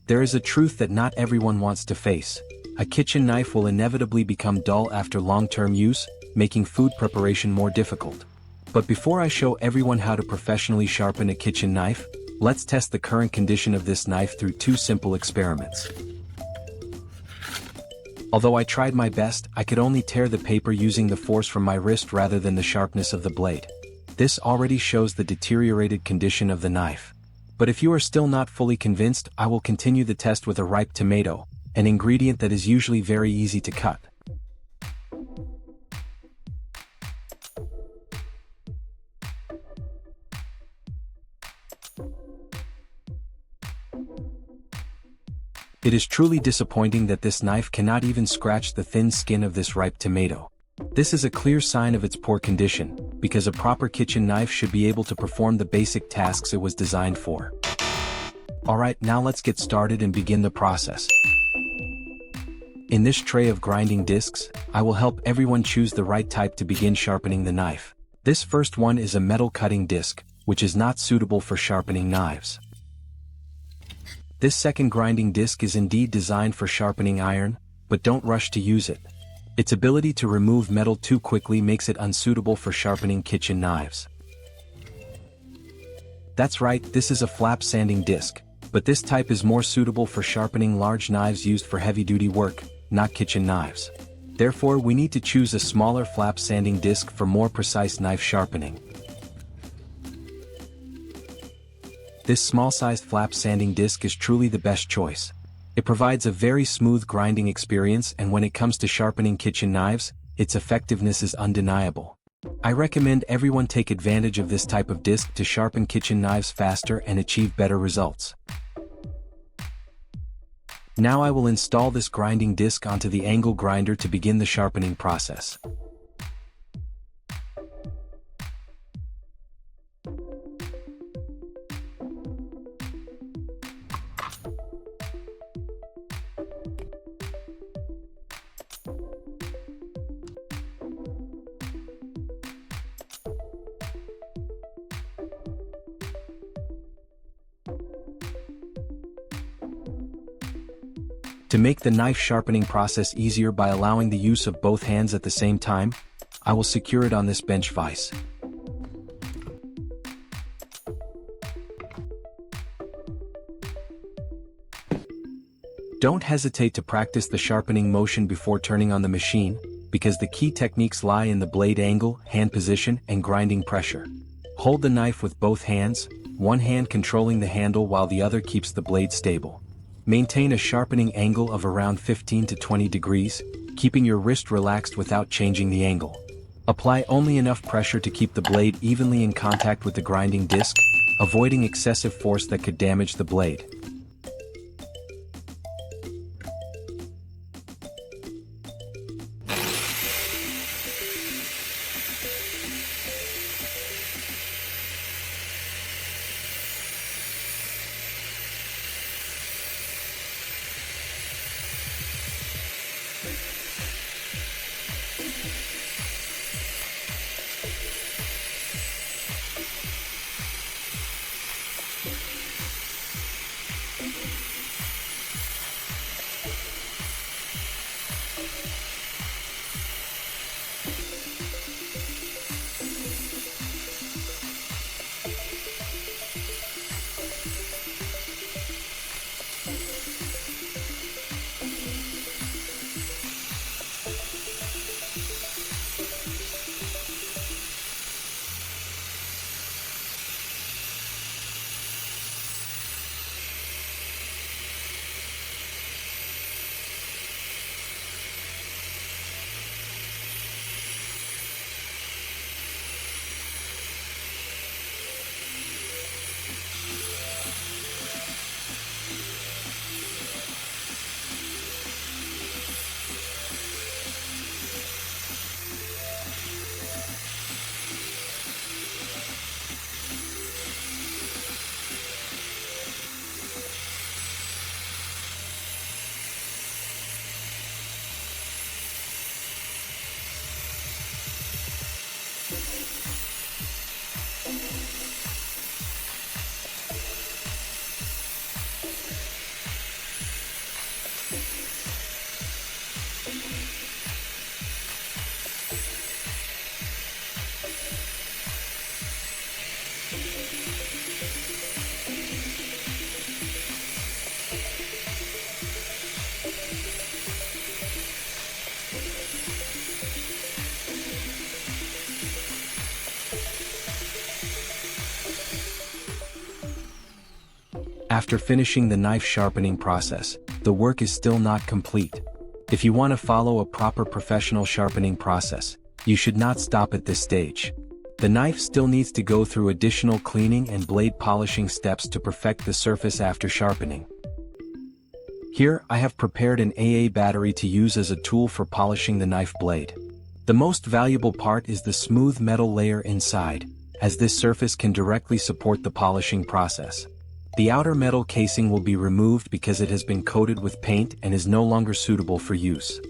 There is a truth that not everyone wants to face. A kitchen knife will inevitably become dull after long-term use, making food preparation more difficult. But before I show everyone how to professionally sharpen a kitchen knife, let's test the current condition of this knife through two simple experiments. Although I tried my best, I could only tear the paper using the force from my wrist rather than the sharpness of the blade. This already shows the deteriorated condition of the knife. But if you are still not fully convinced, I will continue the test with a ripe tomato, an ingredient that is usually very easy to cut. It is truly disappointing that this knife cannot even scratch the thin skin of this ripe tomato. This is a clear sign of its poor condition, because a proper kitchen knife should be able to perform the basic tasks it was designed for. Alright, now let's get started and begin the process. In this tray of grinding discs, I will help everyone choose the right type to begin sharpening the knife. This first one is a metal cutting disc, which is not suitable for sharpening knives. This second grinding disc is indeed designed for sharpening iron, but don't rush to use it. Its ability to remove metal too quickly makes it unsuitable for sharpening kitchen knives. That's right, this is a flap sanding disc, but this type is more suitable for sharpening large knives used for heavy-duty work, not kitchen knives. Therefore, we need to choose a smaller flap sanding disc for more precise knife sharpening. This small-sized flap sanding disc is truly the best choice. It provides a very smooth grinding experience, and when it comes to sharpening kitchen knives, its effectiveness is undeniable. I recommend everyone take advantage of this type of disc to sharpen kitchen knives faster and achieve better results. Now I will install this grinding disc onto the angle grinder to begin the sharpening process. To make the knife sharpening process easier by allowing the use of both hands at the same time, I will secure it on this bench vise. Don't hesitate to practice the sharpening motion before turning on the machine, because the key techniques lie in the blade angle, hand position, and grinding pressure. Hold the knife with both hands, one hand controlling the handle while the other keeps the blade stable. Maintain a sharpening angle of around 15 to 20 degrees, keeping your wrist relaxed without changing the angle. Apply only enough pressure to keep the blade evenly in contact with the grinding disc, avoiding excessive force that could damage the blade. After finishing the knife sharpening process, the work is still not complete. If you want to follow a proper professional sharpening process, you should not stop at this stage. The knife still needs to go through additional cleaning and blade polishing steps to perfect the surface after sharpening. Here, I have prepared an AA battery to use as a tool for polishing the knife blade. The most valuable part is the smooth metal layer inside, as this surface can directly support the polishing process. The outer metal casing will be removed because it has been coated with paint and is no longer suitable for use.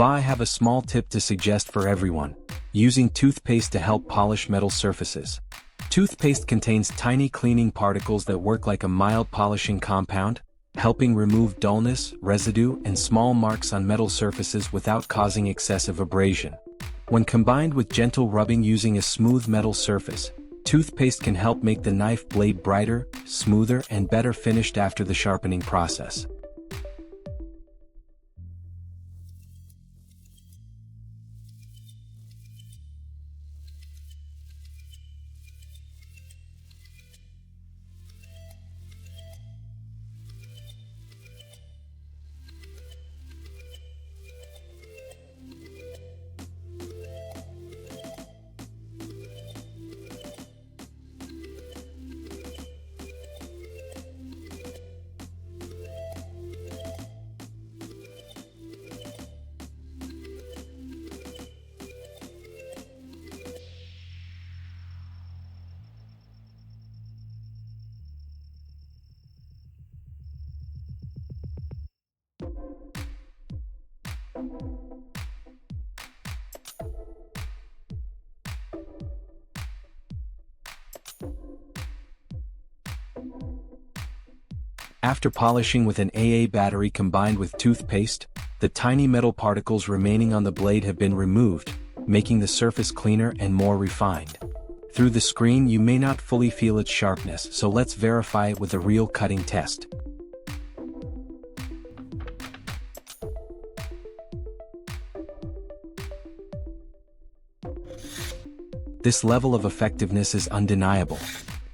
I have a small tip to suggest for everyone: using toothpaste to help polish metal surfaces. Toothpaste contains tiny cleaning particles that work like a mild polishing compound, helping remove dullness, residue, and small marks on metal surfaces without causing excessive abrasion. When combined with gentle rubbing using a smooth metal surface, toothpaste can help make the knife blade brighter, smoother, and better finished after the sharpening process. After polishing with an AA battery combined with toothpaste, the tiny metal particles remaining on the blade have been removed, making the surface cleaner and more refined. Through the screen you may not fully feel its sharpness, so let's verify it with a real cutting test. This level of effectiveness is undeniable.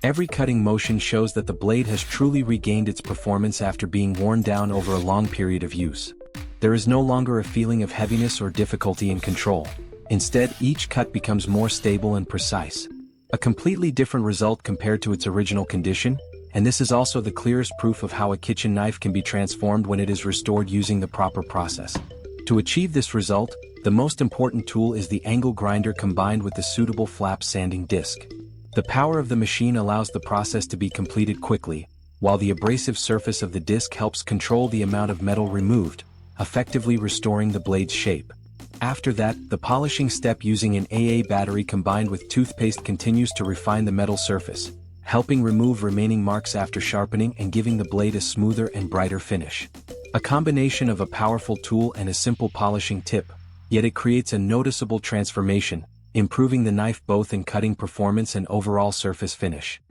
Every cutting motion shows that the blade has truly regained its performance after being worn down over a long period of use. There is no longer a feeling of heaviness or difficulty in control. Instead, each cut becomes more stable and precise. A completely different result compared to its original condition, and this is also the clearest proof of how a kitchen knife can be transformed when it is restored using the proper process. To achieve this result, the most important tool is the angle grinder combined with the suitable flap sanding disc. The power of the machine allows the process to be completed quickly, while the abrasive surface of the disc helps control the amount of metal removed, effectively restoring the blade's shape. After that, the polishing step using an AA battery combined with toothpaste continues to refine the metal surface, helping remove remaining marks after sharpening and giving the blade a smoother and brighter finish. A combination of a powerful tool and a simple polishing tip, yet it creates a noticeable transformation, improving the knife both in cutting performance and overall surface finish.